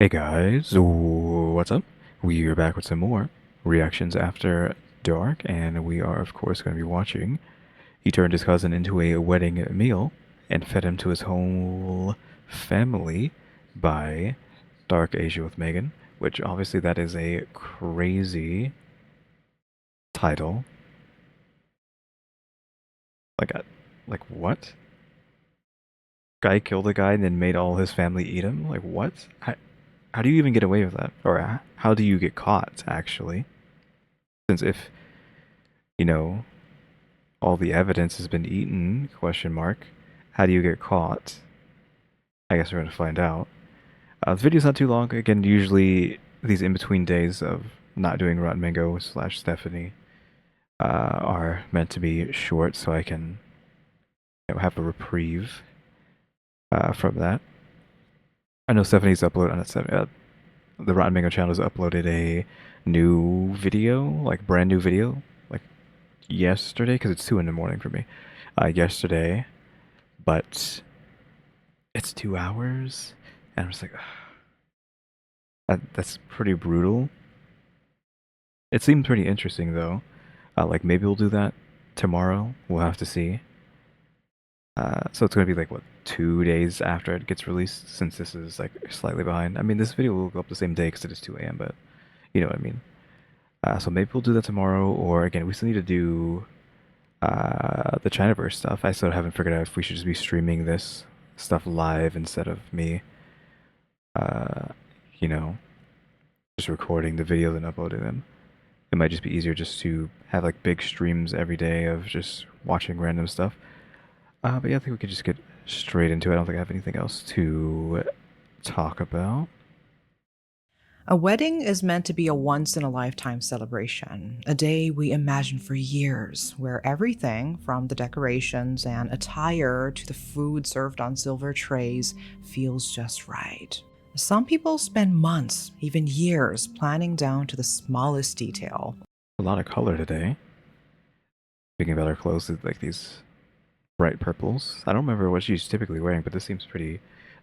Hey guys, what's up? We are back with some more reactions after dark, and we are of course going to be watching. He turned his cousin into a wedding meal and fed him to his whole family by Dark Asia with Megan, which obviously that is a crazy title. Like, like what? Guy killed a guy and then made all his family eat him? Like what? How do you even get away with that? Or how do you get caught, actually? Since if, you know, all the evidence has been eaten, question mark, how do you get caught? I guess we're going to find out. The video's not too long. Again, usually these in-between days of not doing Rotten Mango slash Stephanie are meant to be short so I can have a reprieve from that. I know Stephanie's uploaded on the Rotten Mango channel has uploaded a new video, like brand new video, like yesterday, because it's 2 in the morning for me. Yesterday, but it's 2 hours, and I'm just like, that's pretty brutal. It seemed pretty interesting though. Like maybe we'll do that tomorrow. We'll have to see. So it's gonna be like what 2 days after it gets released, since this is like slightly behind. I mean, this video will go up the same day because it is 2 a.m. But you know what I mean. So maybe we'll do that tomorrow, or again, we still need to do the Chinaverse stuff. I still haven't figured out if we should just be streaming this stuff live instead of me, uh, you know, just recording the videos and uploading them. It might just be easier just to have like big streams every day of just watching random stuff. But yeah, I think we could just get straight into it. I don't think I have anything else to talk about. A wedding is meant to be a once in a lifetime celebration, a day we imagine for years, where everything from the decorations and attire to the food served on silver trays feels just right. Some people spend months, even years, planning down to the smallest detail. A lot of color today. Speaking about our clothes, it's like these bright purples. I don't remember what she's typically wearing, but this seems pretty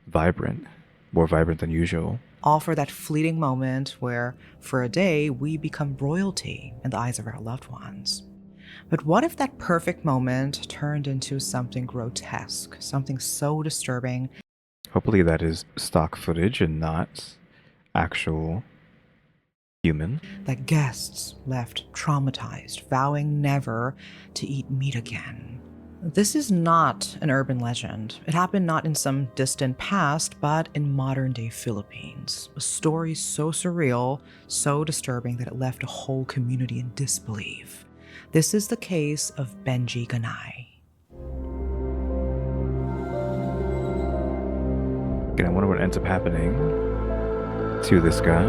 vibrant, more vibrant than usual. All for that fleeting moment where, for a day, we become royalty in the eyes of our loved ones. But what if that perfect moment turned into something grotesque, something so disturbing Hopefully that is stock footage and not actual human. that guests left traumatized, vowing never to eat meat again? This is not an urban legend. It happened not in some distant past, but in modern day Philippines. A story so surreal, so disturbing that it left a whole community in disbelief. This is the case of Benji Ganay. And I wonder what ends up happening to this guy.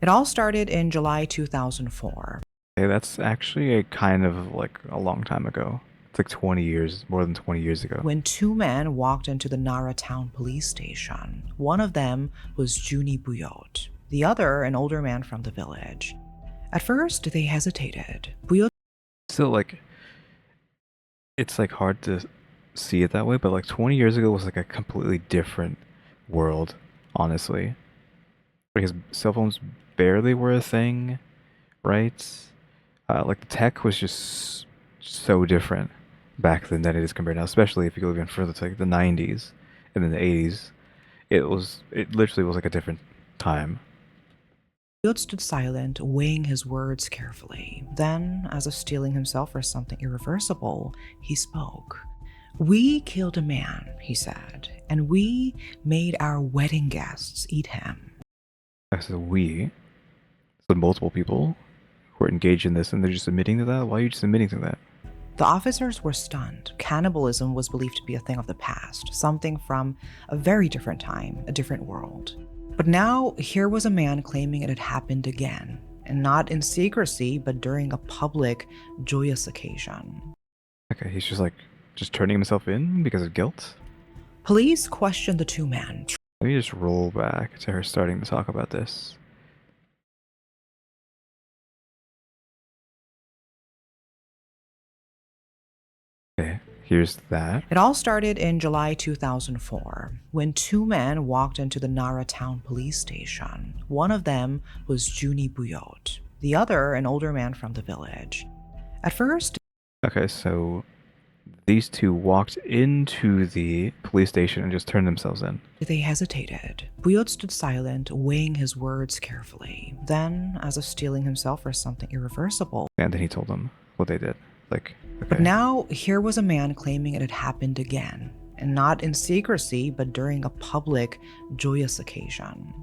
It all started in July 2004. Hey, that's actually a kind of like a long time ago. It's like 20 years, more than 20 years ago. When two men walked into the Nara Town police station. One of them was Juni Buyot, the other an older man from the village. At first, they hesitated. Buyot Still, like, it's like hard to see it that way, but like 20 years ago was like a completely different world, honestly. Because cell phones barely were a thing, right? Like the tech was just so different back then than it is compared now, especially if you go even further to like the 90s and then the 80s. It literally was like a different time. stood silent, weighing his words carefully. Then, as if steeling himself for something irreversible, he spoke. "We killed a man," he said, "and we made our wedding guests eat him." I said we, so multiple people who are engaged in this and they're just admitting to that? Why are you just admitting to that? The officers were stunned. Cannibalism was believed to be a thing of the past, something from a very different time, a different world. But now, here was a man claiming it had happened again, and not in secrecy, but during a public, joyous occasion. Okay, he's just like, just turning himself in because of guilt? Police questioned the two men. Let me just roll back to her starting to talk about this. Okay, here's that. It all started in July 2004 when two men walked into the Nara town police station. One of them was Juni Buyot, the other an older man from the village. At first, Okay, so these two walked into the police station and just turned themselves in. they hesitated. Buyot stood silent, weighing his words carefully. Then, as if steeling himself for something irreversible, And then he told them what they did. Like, okay. But now, here was a man claiming it had happened again, and not in secrecy, but during a public, joyous occasion.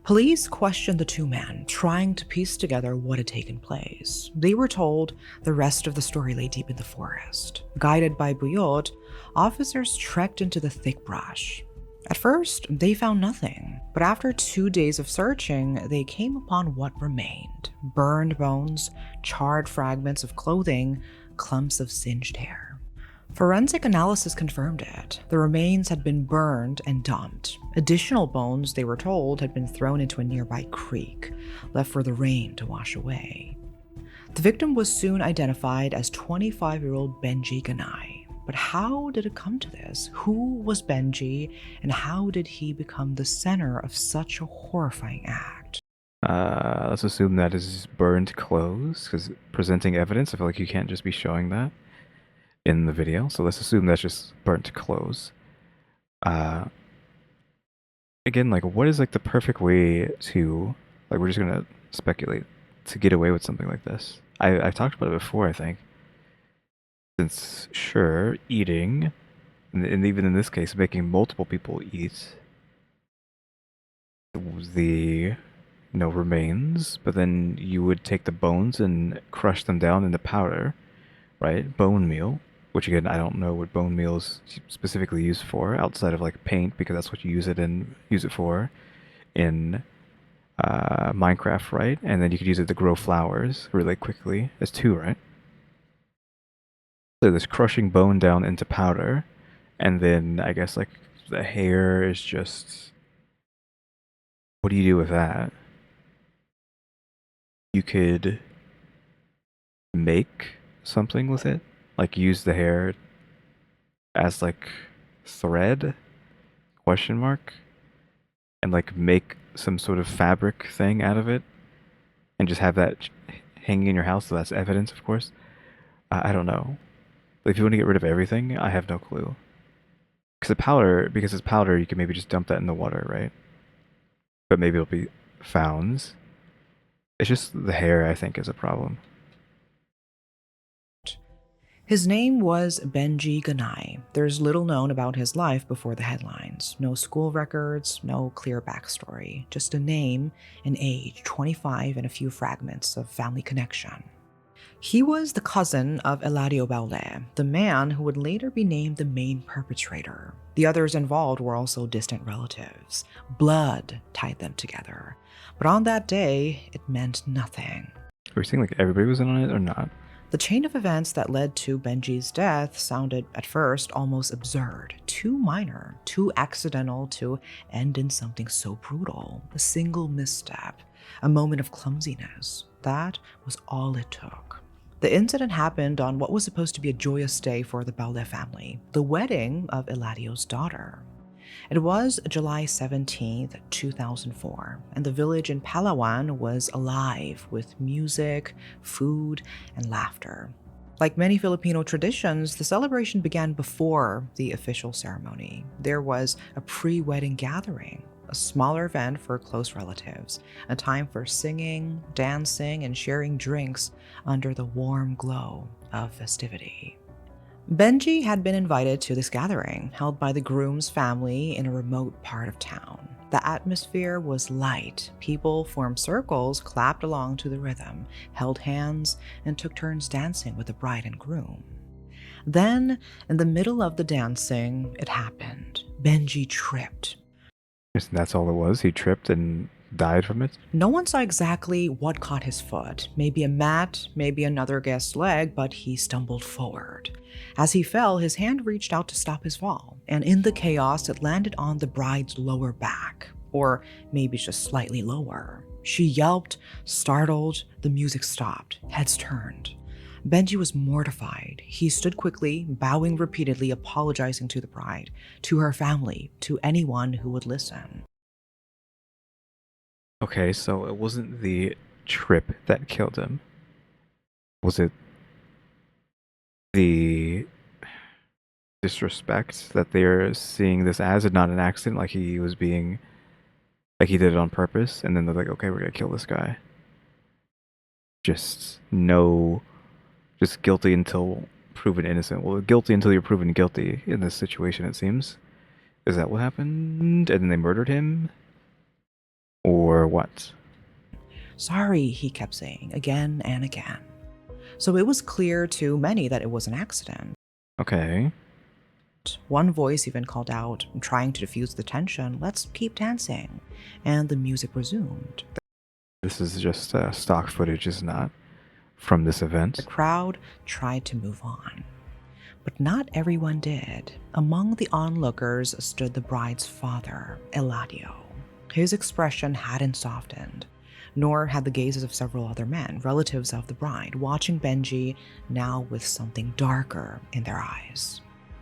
Police questioned the two men, trying to piece together what had taken place. They were told the rest of the story lay deep in the forest. Guided by Buyot, officers trekked into the thick brush. At first, they found nothing, but after 2 days of searching, they came upon what remained: burned bones, charred fragments of clothing, clumps of singed hair. Forensic analysis confirmed it. The remains had been burned and dumped. Additional bones, they were told, had been thrown into a nearby creek, left for the rain to wash away. The victim was soon identified as 25-year-old Benji Ganai. But how did it come to this? Who was Benji, and how did he become the center of such a horrifying act? Let's assume that is burned clothes, because presenting evidence, I feel like you can't just be showing that in the video. So let's assume that's just burnt clothes. Again, like, what is like the perfect way to, like, we're just gonna speculate, to get away with something like this? I've talked about it before, I think. Since, sure, eating, and even in this case, making multiple people eat the remains, but then you would take the bones and crush them down into powder, right? Bone meal, which again, I don't know what bone meal is specifically used for outside of like paint, because that's what you use it for in Minecraft, right? And then you could use it to grow flowers really quickly as two, right? So this crushing bone down into powder, and then I guess like the hair is just, what do you do with that? You could make something with it, like use the hair as like thread, question mark, and like make some sort of fabric thing out of it, and just have that hanging in your house. So that's evidence, of course. I don't know. If you want to get rid of everything, I have no clue. Because it's powder, you can maybe just dump that in the water, right? But maybe it'll be founds. It's just the hair, I think, is a problem. His name was Benji Ganai. There's little known about his life before the headlines. No school records, no clear backstory. Just a name, an age, 25, and a few fragments of family connection. He was the cousin of Eladio Baule, the man who would later be named the main perpetrator. The others involved were also distant relatives. Blood tied them together. But on that day, it meant nothing. Are we saying like everybody was in on it or not? The chain of events that led to Benji's death sounded at first almost absurd, too minor, too accidental to end in something so brutal. A single misstep, a moment of clumsiness. That was all it took. The incident happened on what was supposed to be a joyous day for the Baule family, the wedding of Eladio's daughter. It was July 17th, 2004, and the village in Palawan was alive with music, food, and laughter. Like many Filipino traditions, the celebration began before the official ceremony. There was a pre-wedding gathering, a smaller event for close relatives, a time for singing, dancing, and sharing drinks under the warm glow of festivity. Benji had been invited to this gathering, held by the groom's family in a remote part of town. The atmosphere was light. People formed circles, clapped along to the rhythm, held hands, and took turns dancing with the bride and groom. Then, in the middle of the dancing, it happened. Benji tripped. That's all it was? He tripped and died from it? No one saw exactly what caught his foot. Maybe a mat, maybe another guest's leg, but he stumbled forward. As he fell, his hand reached out to stop his fall, and in the chaos, it landed on the bride's lower back, or maybe just slightly lower. She yelped, startled, the music stopped, heads turned. Benji was mortified. He stood quickly, bowing repeatedly, apologizing to the bride, to her family, to anyone who would listen. Okay, so it wasn't the trip that killed him. Was it the disrespect that they're seeing this as and not an accident, like he was being, like he did it on purpose, and then they're like, okay, we're gonna kill this guy. Just no, just guilty until proven innocent. Well, guilty until you're proven guilty in this situation, it seems. Is that what happened? And then they murdered him? Or what? Sorry, he kept saying again and again. So it was clear to many that it was an accident. Okay. One voice even called out, trying to diffuse the tension, "Let's keep dancing." And the music resumed. This is just stock footage, is not from this The event. crowd tried to move on. But not everyone did. Among the onlookers stood the bride's father, Eladio. His expression hadn't softened, nor had the gazes of several other men, relatives of the bride, watching Benji now with something darker in their eyes.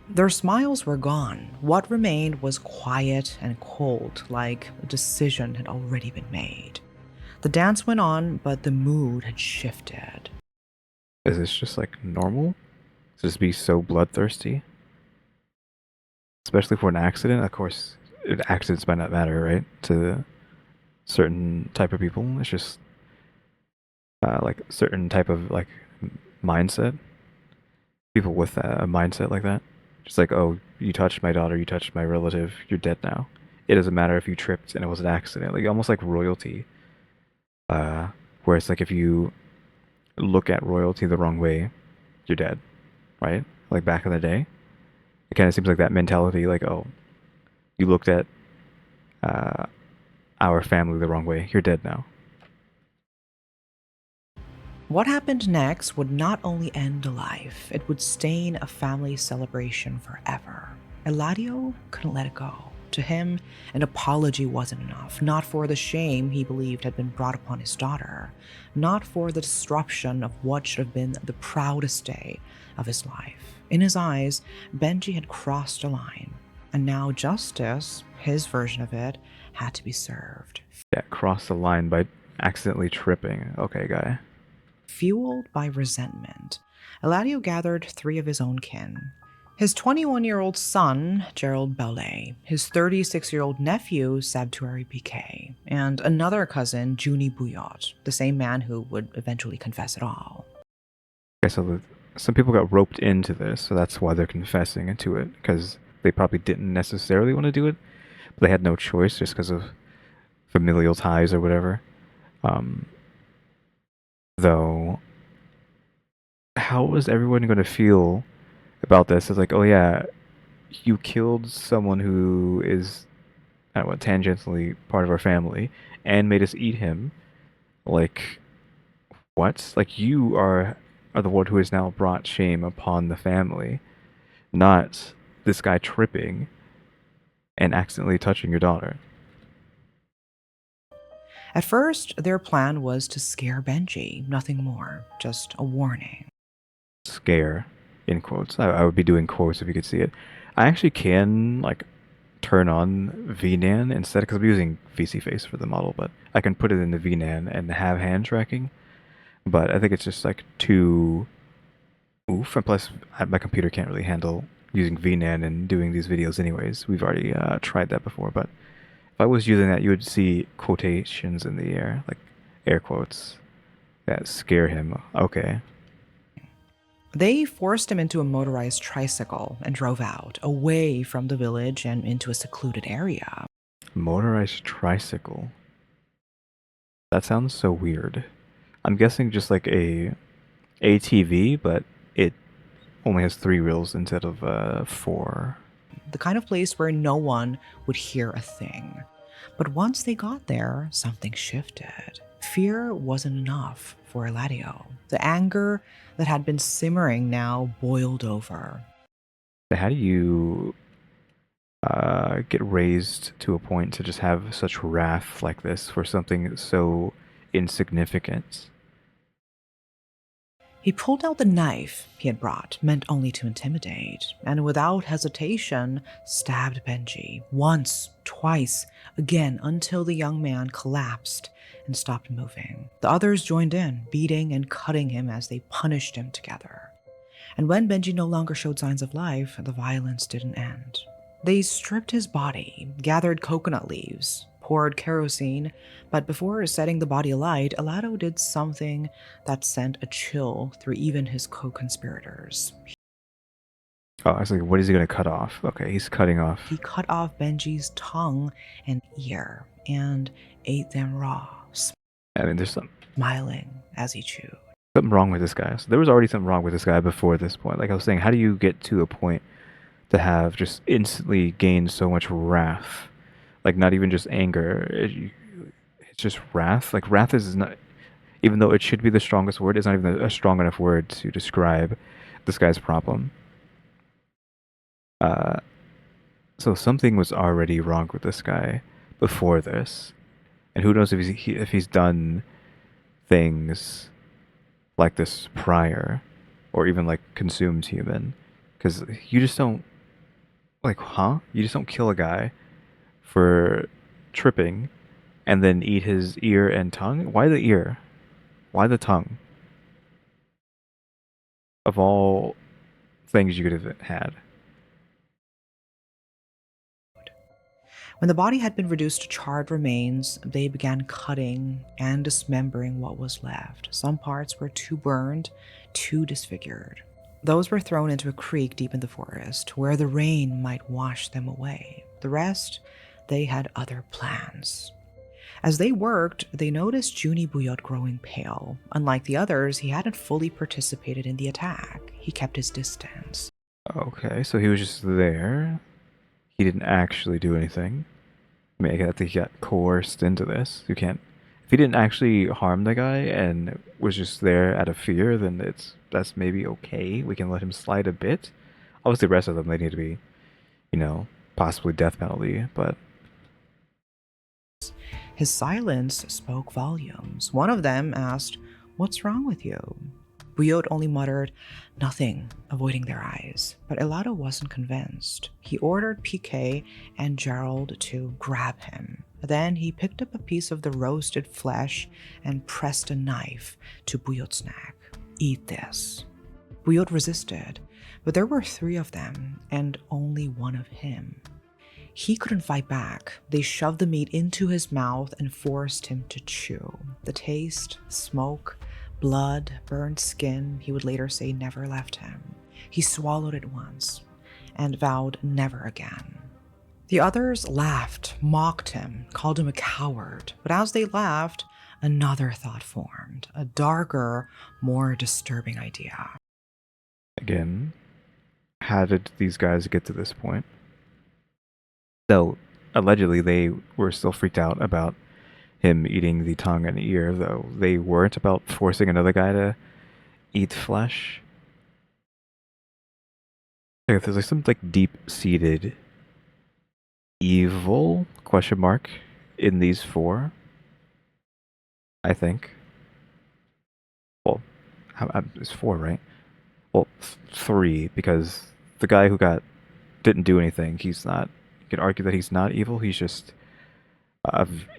Their smiles were gone. What remained was quiet and cold, like a decision had already been made. The dance went on, but the mood had shifted. Is this just like normal? Just be so bloodthirsty? Especially for an accident? Of course, accidents might not matter, right? To certain type of people. It's just like certain type of like mindset. People with a mindset like that. Just like, oh, you touched my daughter, you touched my relative, you're dead now. It doesn't matter if you tripped and it was an accident. Like almost like royalty. Uh, where it's like if you look at royalty the wrong way, you're dead, right? Like back in the day, it kind of seems like that mentality. Like, oh, you looked at uh, our family the wrong way, you're dead now. What happened next would not only end a life, it would stain a family celebration forever. Eladio couldn't let it go. To him, an apology wasn't enough, not for the shame he believed had been brought upon his daughter, not for the disruption of what should have been the proudest day of his life. In his eyes, Benji had crossed a line, and now justice, his version of it, had to be served. Yeah, cross the line by accidentally tripping. Okay, guy. Fueled by resentment, Eladio gathered 3 of his own kin. His 21-year-old son, Gerald Bellet, his 36-year-old nephew, Sabtuary PK, and another cousin, Junie Bouillot, the same man who would eventually confess it all. Okay, so some people got roped into this, so that's why they're confessing into it, because they probably didn't necessarily want to do it, but they had no choice just because of familial ties or whatever. Um, though, how was everyone going to feel about this? It's like, oh yeah, you killed someone who is, I don't know, tangentially part of our family, and made us eat him. Like, what? Like, you are the one who has now brought shame upon the family, not this guy tripping and accidentally touching your daughter. At first, their plan was to scare Benji, nothing more, just a warning. Scare, in quotes. I would be doing quotes if you could see it. I actually can, like, turn on VNAN instead, because I'm using VC Face for the model, but I can put it in the VNAN and have hand tracking. But I think it's just, like, too oof, and plus, my computer can't really handle using VNAN and doing these videos anyways. We've already tried that before, but if I was using that, you would see quotations in the air, like air quotes, that scare him. Okay. They forced him into a motorized tricycle and drove out, away from the village and into a secluded area. Motorized tricycle. That sounds so weird. I'm guessing just like a ATV, but it only has 3 wheels instead of 4. The kind of place where no one would hear a thing. But once they got there, something shifted. Fear wasn't enough for Eladio. The anger that had been simmering now boiled over. How do you get raised to a point to just have such wrath like this for something so insignificant? He pulled out the knife he had brought, meant only to intimidate, and without hesitation stabbed Benji once, twice, again until the young man collapsed and stopped moving. The others joined in, beating and cutting him as they punished him together. And when Benji no longer showed signs of life, the violence didn't end. They stripped his body, gathered coconut leaves, poured kerosene, but before setting the body alight, Alato did something that sent a chill through even his co-conspirators. Oh, I was like, what is he going to cut off? Okay, he's cutting off. He cut off Benji's tongue and ear and ate them raw, I mean, there's smiling as he chewed. Something wrong with this guy. So there was already something wrong with this guy before this point. Like I was saying, how do you get to a point to have just instantly gained so much wrath? Like not even just anger. It's just wrath. Like wrath is not, even though it should be the strongest word, it's not even a strong enough word to describe this guy's problem. So something was already wrong with this guy before this, and who knows if he's done things like this prior, or even like consumed human, because you just don't you just don't kill a guy for tripping and then eat his ear and tongue. Why the ear? Why the tongue? Of all things you could have had. When the body had been reduced to charred remains, they began cutting and dismembering what was left. Some parts were too burned, too disfigured. Those were thrown into a creek deep in the forest, where the rain might wash them away. The rest, they had other plans. As they worked, they noticed Junie Buyot growing pale. Unlike the others, he hadn't fully participated in the attack. He kept his distance. Okay, so he was just there. He didn't actually do anything. I mean, I think he got coerced into this. You can't. If he didn't actually harm the guy and was just there out of fear, then that's maybe okay. We can let him slide a bit. Obviously, the rest of them, they need to be, possibly death penalty, but his silence spoke volumes. One of them asked, "What's wrong with you?" Buyot only muttered, "Nothing," avoiding their eyes. But Elato wasn't convinced. He ordered PK and Gerald to grab him. Then he picked up a piece of the roasted flesh and pressed a knife to Buyot's neck. "Eat this." Buyot resisted, but there were 3 of them and only one of him. He couldn't fight back. They shoved the meat into his mouth and forced him to chew. The taste, smoke, blood, burned skin, he would later say never left him. He swallowed it once and vowed never again. The others laughed, mocked him, called him a coward. But as they laughed, another thought formed, a darker, more disturbing idea. Again, how did these guys get to this point? So, allegedly, they were still freaked out about him eating the tongue and ear, though they weren't about forcing another guy to eat flesh. Like, there's like some deep-seated evil question mark in these 4. I think. Well, it's 4, right? Well, 3, because the guy who didn't do anything. He's not. You could argue that he's not evil. He's just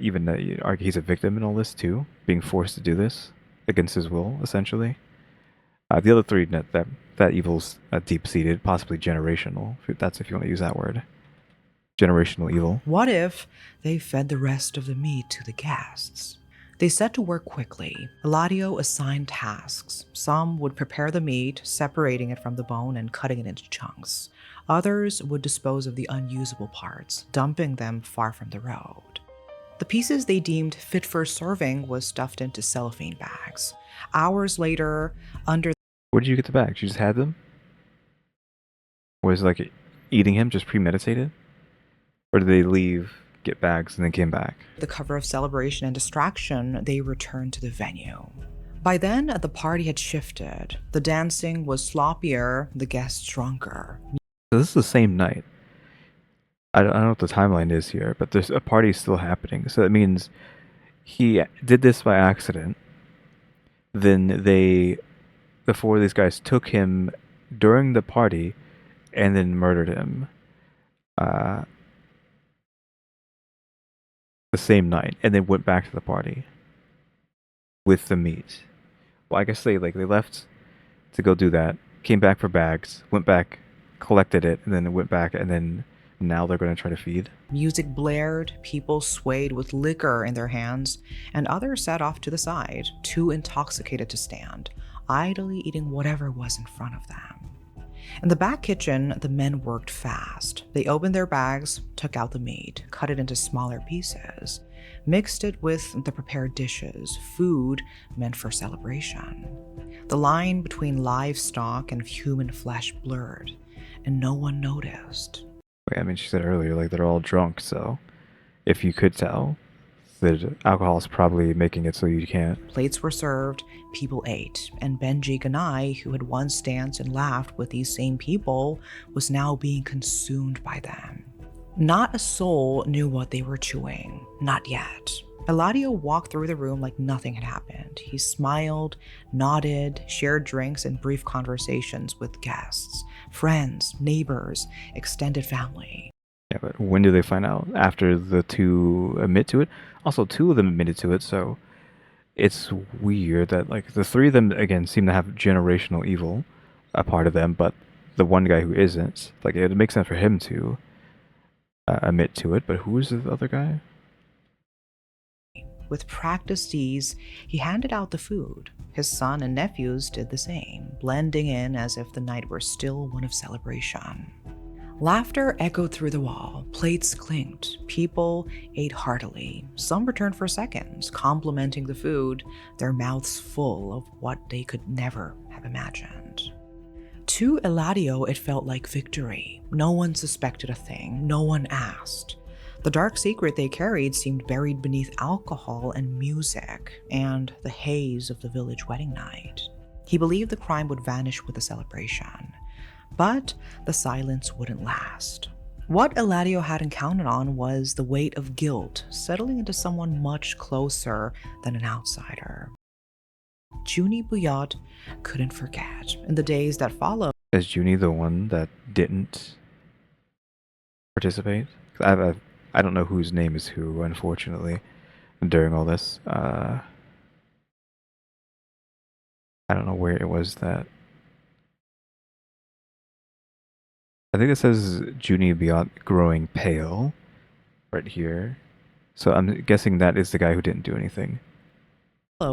you argue he's a victim in all this too, being forced to do this against his will, essentially. The other 3, that evil's deep-seated, possibly generational. If you want to use that word, generational evil. What if they fed the rest of the meat to the guests? They set to work quickly. Eladio assigned tasks. Some would prepare the meat, separating it from the bone and cutting it into chunks. Others would dispose of the unusable parts, dumping them far from the road. The pieces they deemed fit for serving was stuffed into cellophane bags. Hours later, under... Where did you get the bags? You just had them? Was eating him just premeditated? Or did they leave, get bags, and then came back? the cover of celebration and distraction, they returned to the venue. By then, the party had shifted. The dancing was sloppier, the guests drunker. So this is the same night. I don't know what the timeline is here, but there's a party still happening. So that means he did this by accident. Then they the four of these guys took him during the party and then murdered him uh, the same night, and then went back to the party with the meat. Well, I guess they left to go do that, came back for bags, went back, collected it, and then went back, and then now they're going to try to feed. Music blared, people swayed with liquor in their hands, and others sat off to the side, too intoxicated to stand, idly eating whatever was in front of them. In the back kitchen, the men worked fast. They opened their bags, took out the meat, cut it into smaller pieces, mixed it with the prepared dishes, food meant for celebration. The line between livestock and human flesh blurred, and no one noticed. I mean, she said earlier, like, they're all drunk, so if you could tell, the alcohol is probably making it so you can't. Plates were served, people ate, and Benji Ganai, who had once danced and laughed with these same people, was now being consumed by them. Not a soul knew what they were chewing, not yet. Eladio walked through the room like nothing had happened. He smiled, nodded, shared drinks and brief conversations with guests, friends, neighbors, extended family. Yeah, but when do they find out? After the two admit to it? Also, two of them admitted to it, so it's weird that, like, the three of them, again, seem to have generational evil a part of them, but the one guy who isn't, like, it makes sense for him to admit to it, but who is the other guy? With practiced ease, he handed out the food. His son and nephews did the same, blending in as if the night were still one of celebration. Laughter echoed through the wall, plates clinked, people ate heartily. Some returned for seconds, complimenting the food, their mouths full of what they could never have imagined. To Eladio, it felt like victory. No one suspected a thing, no one asked. The dark secret they carried seemed buried beneath alcohol and music, and the haze of the village wedding night. He believed the crime would vanish with the celebration. But the silence wouldn't last. What Eladio hadn't counted on was the weight of guilt settling into someone much closer than an outsider. Junie Buyot couldn't forget. In the days that followed, Is Junie the one that didn't participate? I don't know whose name is who, unfortunately, during all this. I don't know where it was that. I think it says Junie Biot growing pale right here. So I'm guessing that is the guy who didn't do anything.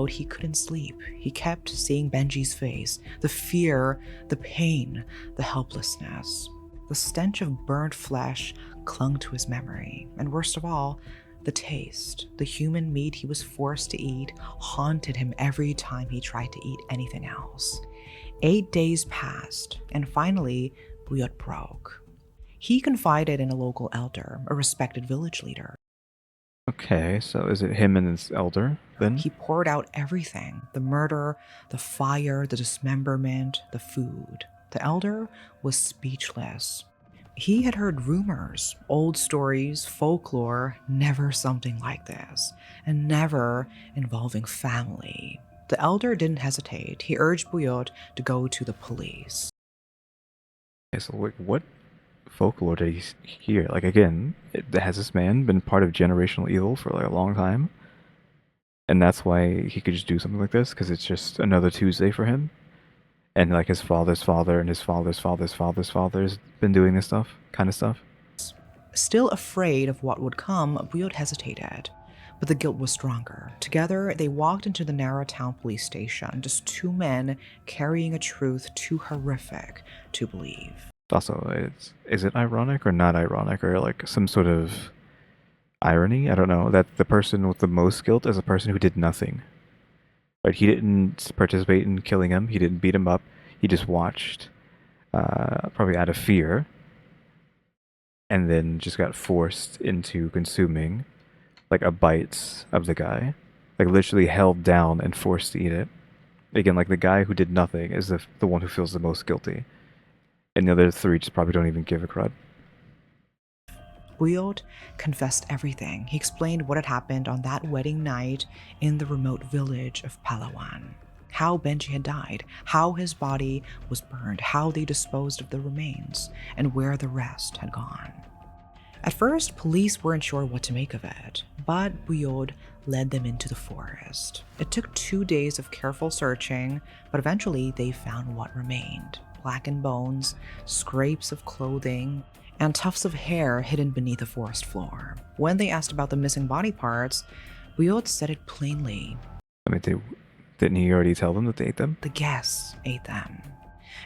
he couldn't sleep. He kept seeing Benji's face, the fear, the pain, the helplessness. The stench of burnt flesh clung to his memory, and worst of all, the taste. The human meat he was forced to eat haunted him every time he tried to eat anything else. 8 days passed, and finally, Buyot broke. He confided in a local elder, a respected village leader. Okay, so is it him and this elder then? He poured out everything: the murder, the fire, the dismemberment, the food. The elder was speechless. He had heard rumors, old stories, folklore, never something like this, and never involving family. The elder didn't hesitate. He urged Buyot to go to the police. Okay, so what folklore did he hear? Like, again, has this man been part of generational evil for like a long time? And that's why he could just do something like this, because it's just another Tuesday for him? And like his father's father and his father's father's father's father's been doing this kind of stuff? Still afraid of what would come, Buyot hesitated. But the guilt was stronger. Together, they walked into the narrow town police station, just two men carrying a truth too horrific to believe. Also, is it ironic or not ironic, or like some sort of irony? I don't know, that the person with the most guilt is a person who did nothing. Right? He didn't participate in killing him. He didn't beat him up. He just watched, probably out of fear, and then just got forced into consuming like a bite of the guy, like literally held down and forced to eat it. Again, like the guy who did nothing is the one who feels the most guilty, and the other three just probably don't even give a crud. Buyot confessed everything. He explained what had happened on that wedding night in the remote village of Palawan. how Benji had died, how his body was burned, how they disposed of the remains, and where the rest had gone. At first, police weren't sure what to make of it, but Buyod led them into the forest. It took 2 days of careful searching, but eventually they found what remained: blackened bones, scrapes of clothing, and tufts of hair hidden beneath the forest floor. When they asked about the missing body parts, Buyod said it plainly. I mean, didn't he already tell them that they ate them? The guests ate them.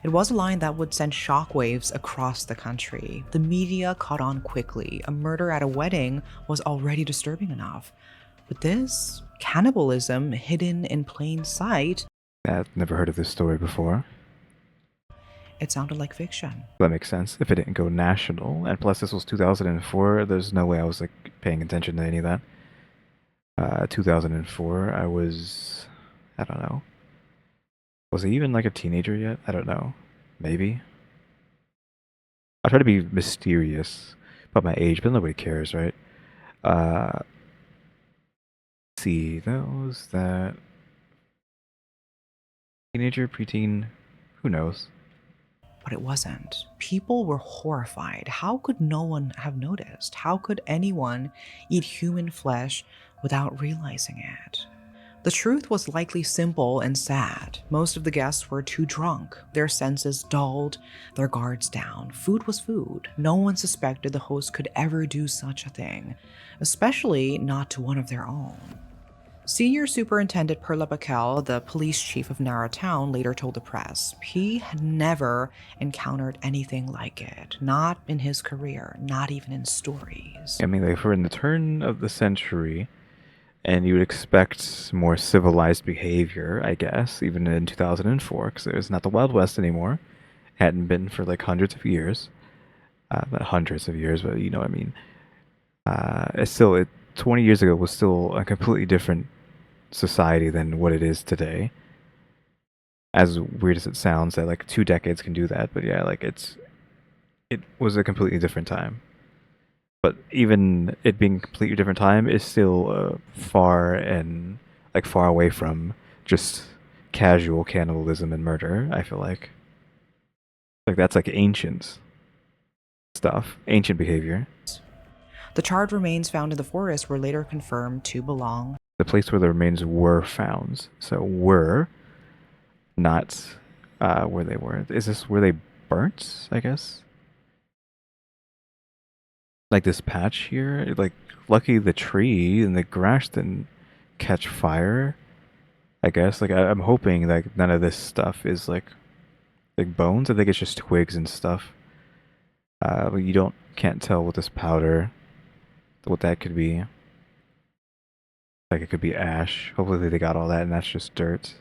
It was a line that would send shockwaves across the country. The media caught on quickly. A murder at a wedding was already disturbing enough. But this, cannibalism hidden in plain sight, I've never heard of this story before. it sounded like fiction. That makes sense if it didn't go national. And plus, this was 2004. There's no way I was like paying attention to any of that. 2004, I don't know. Was I even like a teenager yet? I don't know. Maybe. I try to be mysterious about my age, but nobody cares, right? See, those that teenager, preteen, who knows? But it wasn't. People were horrified. How could no one have noticed? How could anyone eat human flesh without realizing it? The truth was likely simple and sad. Most of the guests were too drunk, their senses dulled, their guards down. Food was food. No one suspected the host could ever do such a thing, especially not to one of their own. Senior Superintendent Perla Bakel, the police chief of Nara Town, later told the press he had never encountered anything like it. Not in his career, not even in stories. I mean, like, we're in the turn of the century, and you would expect more civilized behavior, I guess, even in 2004, because it was not the Wild West anymore. Hadn't been for like hundreds of years. Not hundreds of years, but you know what I mean. It's still, 20 years ago was still a completely different society than what it is today. As weird as it sounds that like 2 decades can do that, but yeah, like it was a completely different time. But even it being a completely different time is still far away from just casual cannibalism and murder. I feel like that's like ancient stuff, ancient behavior. The charred remains found in the forest were later confirmed to belong. The place where the remains were found. So were, not where they were. Is this where they burnt, I guess? Like this patch here? Like, lucky the tree and the grass didn't catch fire, I guess. Like, I'm hoping like none of this stuff is like bones. I think it's just twigs and stuff. But you can't tell with this powder what that could be. Like, it could be ash. Hopefully they got all that and that's just dirt.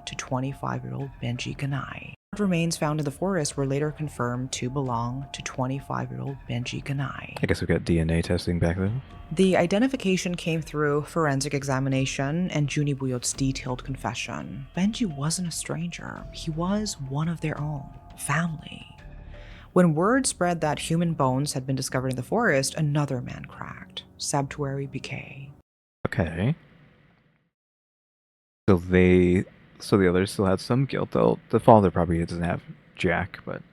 To 25-year-old Benji Ganai. Remains found in the forest were later confirmed to belong to 25-year-old Benji Ganai. I guess we got DNA testing back then. The identification came through forensic examination and Juni Buyod's detailed confession. Benji wasn't a stranger. He was one of their own, family. When word spread that human bones had been discovered in the forest, another man cracked. Sabtuary BK. Okay. So the others still had some guilt. The father probably doesn't have jack, but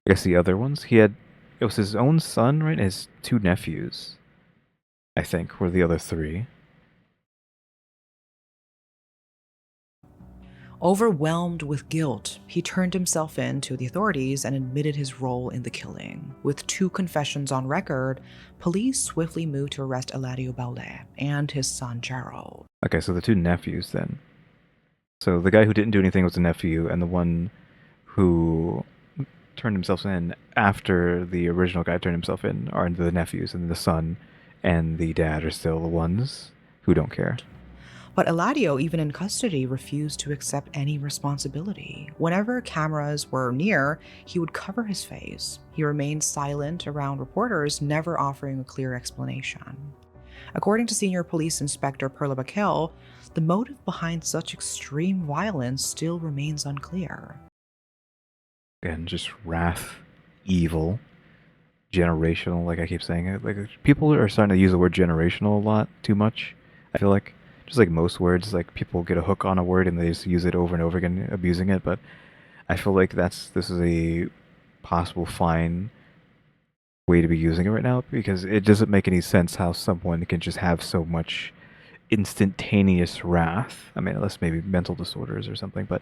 I guess the other ones, it was his own son, right? His 2 nephews, I think, were the other 3. Overwhelmed with guilt, he turned himself in to the authorities and admitted his role in the killing. With 2 confessions on record, police swiftly moved to arrest Eladio Balde and his son Gerald. Okay, so the 2 nephews then. So the guy who didn't do anything was the nephew, and the one who turned himself in after the original guy turned himself in are the nephews, and the son and the dad are still the ones who don't care. But Eladio, even in custody, refused to accept any responsibility. Whenever cameras were near, he would cover his face. He remained silent around reporters, never offering a clear explanation. According to Senior Police Inspector Perla Bakel, the motive behind such extreme violence still remains unclear. Again, just wrath, evil, generational, like I keep saying. Like, people are starting to use the word generational a lot too much, I feel like. just like most words, like people get a hook on a word and they just use it over and over again, abusing it. But I feel like this is a possible fine way to be using it right now because it doesn't make any sense how someone can just have so much instantaneous wrath. I mean, unless maybe mental disorders or something, but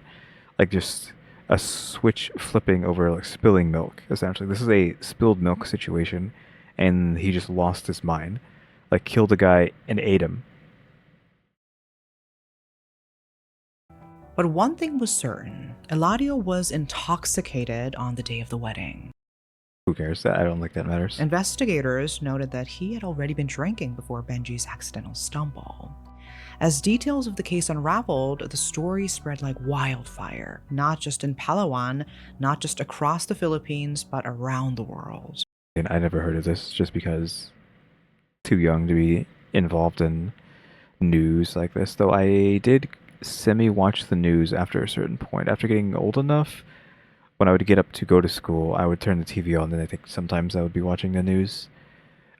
like just a switch flipping over like spilling milk. Essentially, this is a spilled milk situation, and he just lost his mind, like killed a guy and ate him. But one thing was certain: Eladio was intoxicated on the day of the wedding. Who cares? I don't think that matters. Investigators noted that he had already been drinking before Benji's accidental stumble. As details of the case unraveled, the story spread like wildfire, not just in Palawan, not just across the Philippines, but around the world. And I never heard of this just because too young to be involved in news like this. Though I did semi watch the news after a certain point. After getting old enough, when I would get up to go to school, I would turn the TV on, and I think sometimes I would be watching the news.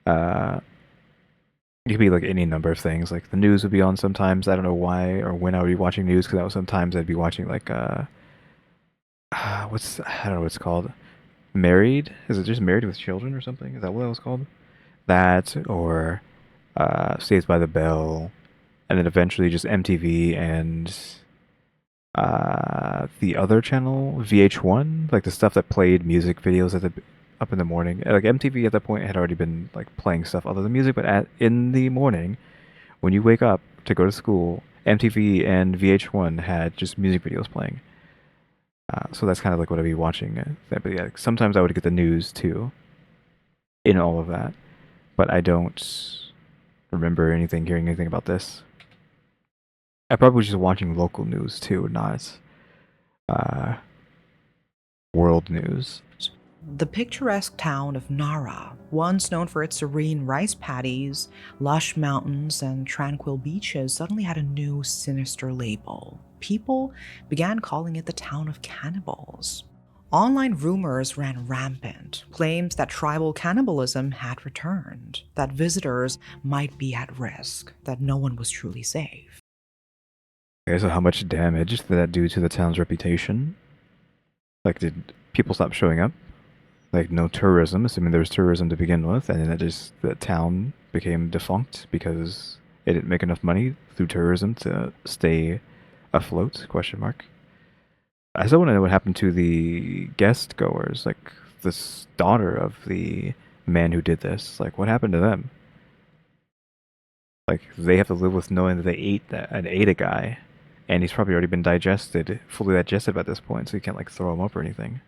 Uh, it could be like any number of things. Like the news would be on sometimes. I don't know why or when I would be watching news because sometimes I'd be watching like what's I don't know what it's called. Married? Is it just Married with Children or something? Is that what it was called? That or Saved by the Bell, and then eventually just MTV and the other channel, VH1, like the stuff that played music videos at the up in the morning. Like MTV at that point had already been like playing stuff other than music, but in the morning when you wake up to go to school, MTV and VH1 had just music videos playing. So that's kind of like what I'd be watching. But yeah, sometimes I would get the news too in all of that, but I don't remember hearing anything about this. I probably was just watching local news too, not uh, world news. The picturesque town of Nara, once known for its serene rice paddies, lush mountains, and tranquil beaches, suddenly had a new sinister label. People began calling it the town of cannibals. Online rumors ran rampant, claims that tribal cannibalism had returned, that visitors might be at risk, that no one was truly safe. Okay, so how much damage did that do to the town's reputation? Like, did people stop showing up? Like, no tourism, assuming there was tourism to begin with, and then the town became defunct because it didn't make enough money through tourism to stay afloat? Question mark. I still want to know what happened to the guest goers, like this daughter of the man who did this. Like, what happened to them? Like, they have to live with knowing that they ate a guy, and he's probably already been fully digested by this point, so you can't like throw him up or anything.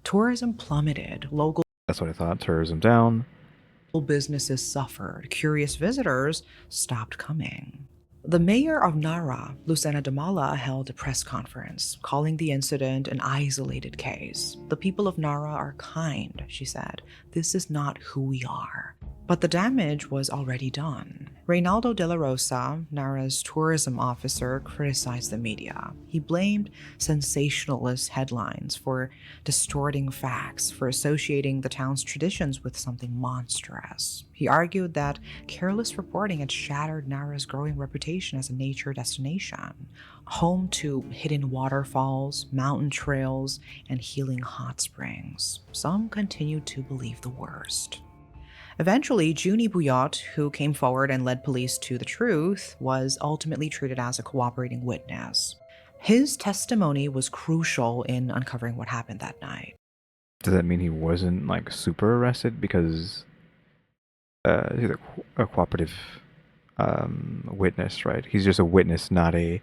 Tourism plummeted, local That's what I thought. Tourism down. businesses suffered, curious visitors stopped coming. The mayor of Nara, Lucena Damala, held a press conference, calling the incident an isolated case. "The people of Nara are kind," she said. "This is not who we are." But the damage was already done. Reynaldo de la Rosa, Nara's tourism officer, criticized the media. He blamed sensationalist headlines for distorting facts, for associating the town's traditions with something monstrous. He argued that careless reporting had shattered Nara's growing reputation as a nature destination, home to hidden waterfalls, mountain trails, and healing hot springs. Some continued to believe the worst. Eventually, Junie Bouillot, who came forward and led police to the truth, was ultimately treated as a cooperating witness. His testimony was crucial in uncovering what happened that night. Does that mean he wasn't like super arrested because he's a cooperative witness, right? He's just a witness, not a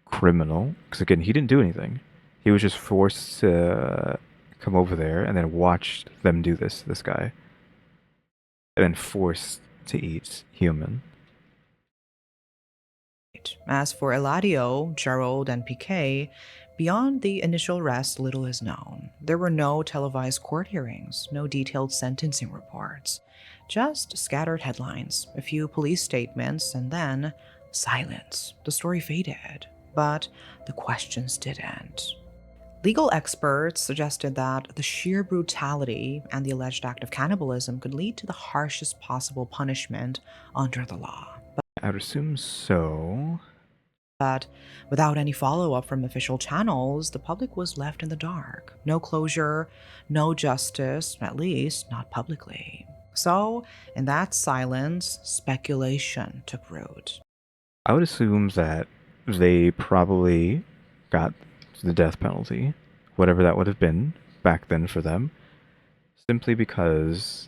criminal. Because again, he didn't do anything. He was just forced to come over there and then watched them do this guy, and then forced to eat human. As for Eladio, Gerald, and Piquet, beyond the initial arrest, little is known. There were no televised court hearings, no detailed sentencing reports, just scattered headlines, a few police statements, and then silence. The story faded, but the questions didn't. Legal experts suggested that the sheer brutality and the alleged act of cannibalism could lead to the harshest possible punishment under the law. I would assume so. But without any follow up from official channels, the public was left in the dark. No closure, no justice, at least not publicly. So, in that silence, speculation took root. I would assume that they probably got the death penalty, whatever that would have been back then for them, simply because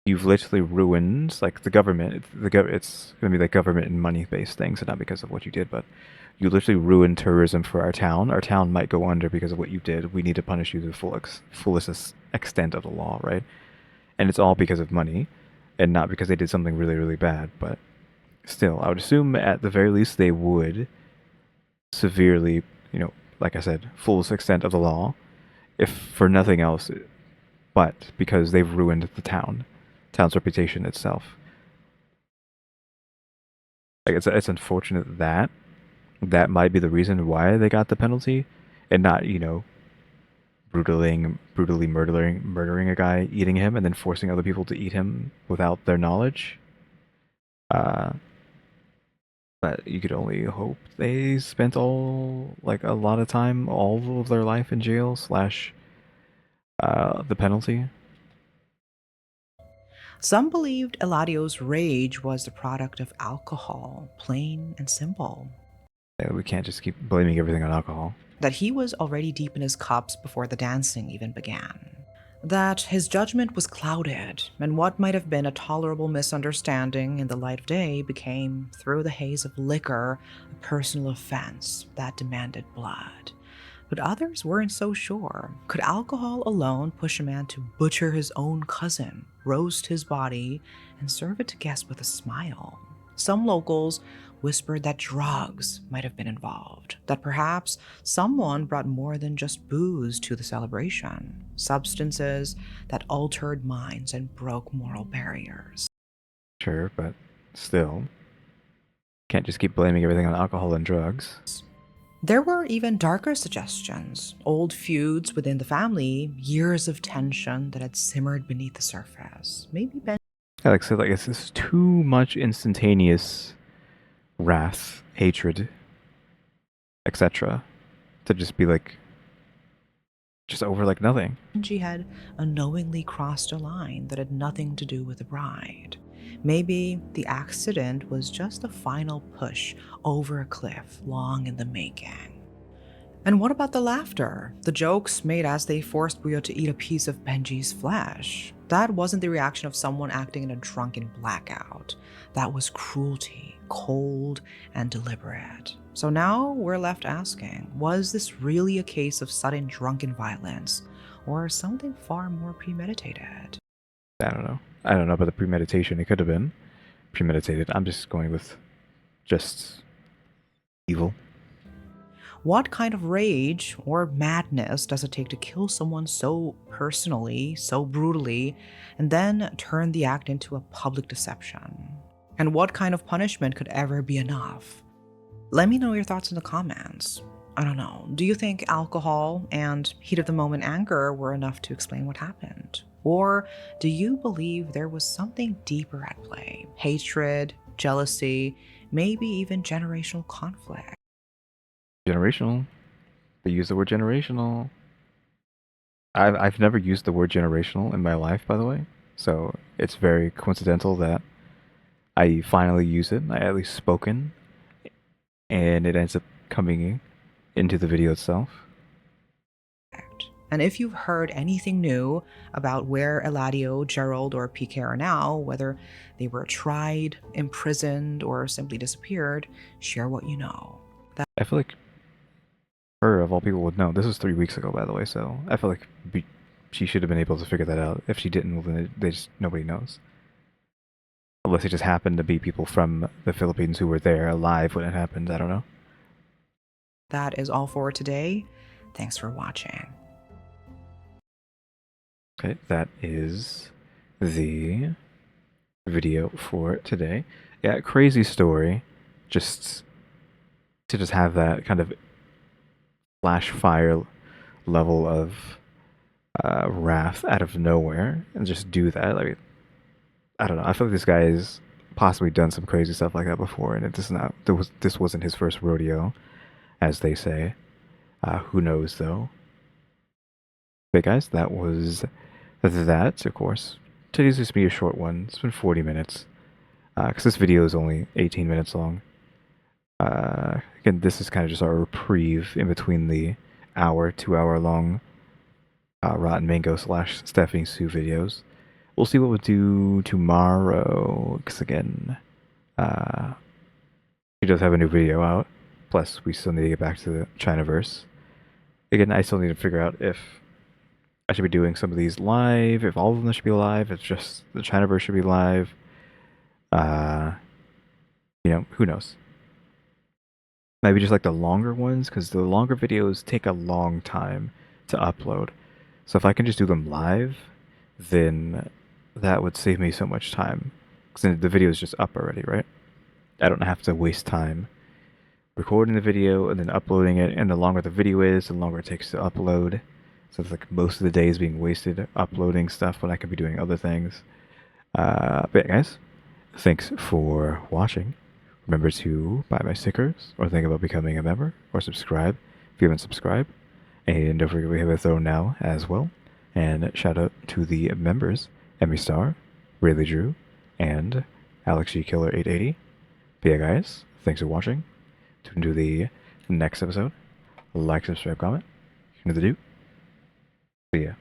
you've literally ruined like the government. It's going to be like government and money-based things, and not because of what you did, but you literally ruined tourism for our town. Our town might go under because of what you did. We need to punish you to the fullest extent of the law, right? And it's all because of money, and not because they did something really, really bad. But still, I would assume at the very least they would severely, like I said, fullest extent of the law, if for nothing else, but because they've ruined the town's reputation itself. Like it's unfortunate that that might be the reason why they got the penalty, and not brutally murdering a guy, eating him, and then forcing other people to eat him without their knowledge. Uh, but you could only hope they spent a lot of time, all of their life in jail slash the penalty. Some believed Eladio's rage was the product of alcohol, plain and simple. We can't just keep blaming everything on alcohol. That he was already deep in his cups before the dancing even began. That his judgment was clouded, and what might have been a tolerable misunderstanding in the light of day became, through the haze of liquor, a personal offense that demanded blood. But others weren't so sure. Could alcohol alone push a man to butcher his own cousin, roast his body, and serve it to guests with a smile? Some locals whispered that drugs might have been involved, that perhaps someone brought more than just booze to the celebration, substances that altered minds and broke moral barriers. Sure, but still, can't just keep blaming everything on alcohol and drugs. There were even darker suggestions, old feuds within the family, years of tension that had simmered beneath the surface. Maybe Ben. Yeah, like I said, it's just too much instantaneous wrath, hatred, etc., to just be just over like nothing. Benji had unknowingly crossed a line that had nothing to do with the bride. Maybe the accident was just a final push over a cliff long in the making. And what about the laughter? The jokes made as they forced Buyo to eat a piece of Benji's flesh. That wasn't the reaction of someone acting in a drunken blackout. That was cruelty, cold and deliberate. So now we're left asking, was this really a case of sudden drunken violence, or something far more premeditated? I don't know. I don't know about the premeditation. It could have been premeditated. I'm just going with just evil. What kind of rage or madness does it take to kill someone so personally, so brutally, and then turn the act into a public deception? And what kind of punishment could ever be enough? Let me know your thoughts in the comments. I don't know. Do you think alcohol and heat of the moment anger were enough to explain what happened? Or do you believe there was something deeper at play? Hatred, jealousy, maybe even generational conflict? Generational. They use the word generational. I've never used the word generational in my life, by the way. So it's very coincidental that I finally use it. I at least spoken, and it ends up coming into the video itself. And if you've heard anything new about where Eladio, Gerald, or PK are now, whether they were tried, imprisoned, or simply disappeared, share what you know. I feel like her, of all people, would know. This was 3 weeks ago, by the way, so I feel like she should have been able to figure that out. If she didn't, well, then nobody knows. Unless it just happened to be people from the Philippines who were there alive when it happened. I don't know. That is all for today. Thanks for watching. Okay, that is the video for today. Yeah, crazy story. Just to have that kind of flash fire level of wrath out of nowhere and just do that. Like, I don't know. I feel like this guy's possibly done some crazy stuff like that before, and this wasn't his first rodeo, as they say. Who knows though? But guys, that was that. Of course, today's just be a short one. It's been 40 minutes because this video is only 18 minutes long. Again, this is kind of just our reprieve in between the 2 hour long Rotten Mango / Stephanie Sue videos. We'll see what we'll do tomorrow, because again, she does have a new video out. Plus, we still need to get back to the Chinaverse. Again, I still need to figure out if I should be doing some of these live, if all of them should be live, if just the Chinaverse should be live. Uh, who knows? Maybe just like the longer ones, because the longer videos take a long time to upload. So if I can just do them live, then that would save me so much time. Because the video is just up already, right? I don't have to waste time recording the video and then uploading it. And the longer the video is, the longer it takes to upload. So it's like most of the day is being wasted uploading stuff when I could be doing other things. But yeah, guys, thanks for watching. Remember to buy my stickers or think about becoming a member or subscribe if you haven't subscribed. And don't forget we have a throne now as well. And shout out to the members, EmmyStarr, RaleyDrew, and alexgkiller 880. But yeah, guys, thanks for watching. Tune into the next episode. Like, subscribe, comment. You know the do. See ya.